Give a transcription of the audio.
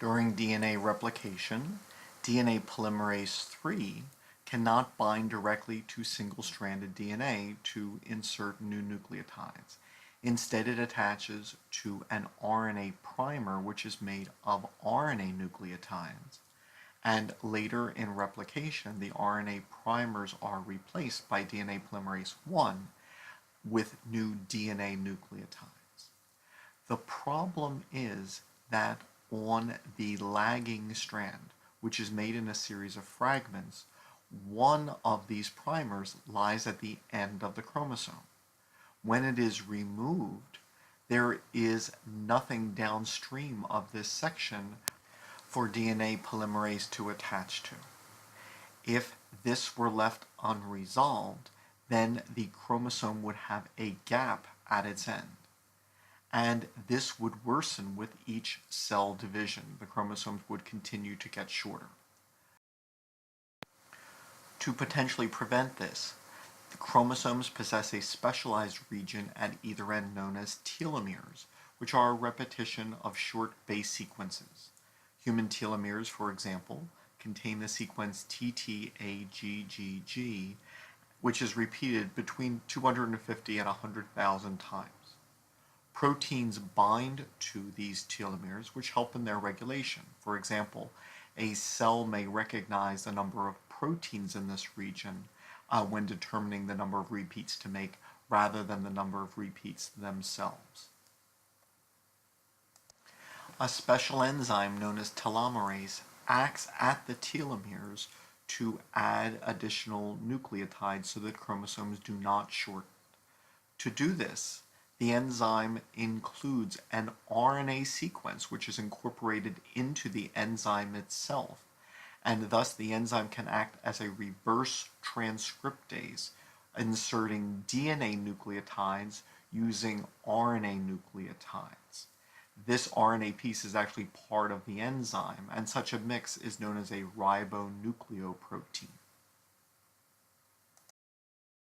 During DNA replication, DNA polymerase III cannot bind directly to single-stranded DNA to insert new nucleotides. Instead, it attaches to an RNA primer, which is made of RNA nucleotides. And later in replication, the RNA primers are replaced by DNA polymerase I with new DNA nucleotides. The problem is that on the lagging strand, which is made in a series of fragments, one of these primers lies at the end of the chromosome. When it is removed, there is nothing downstream of this section for DNA polymerase to attach to. If this were left unresolved, then the chromosome would have a gap at its end. And this would worsen with each cell division. The chromosomes would continue to get shorter. To potentially prevent this, the chromosomes possess a specialized region at either end known as telomeres, which are a repetition of short base sequences. Human telomeres, for example, contain the sequence TTAGGG, which is repeated between 250 and 100,000 times. Proteins bind to these telomeres, which help in their regulation. For example, a cell may recognize the number of proteins in this region when determining the number of repeats to make rather than the number of repeats themselves. A special enzyme known as telomerase acts at the telomeres to add additional nucleotides so that chromosomes do not shorten. To do this, the enzyme includes an RNA sequence which is incorporated into the enzyme itself, and thus the enzyme can act as a reverse transcriptase, inserting DNA nucleotides using RNA nucleotides. This RNA piece is actually part of the enzyme, and such a mix is known as a ribonucleoprotein.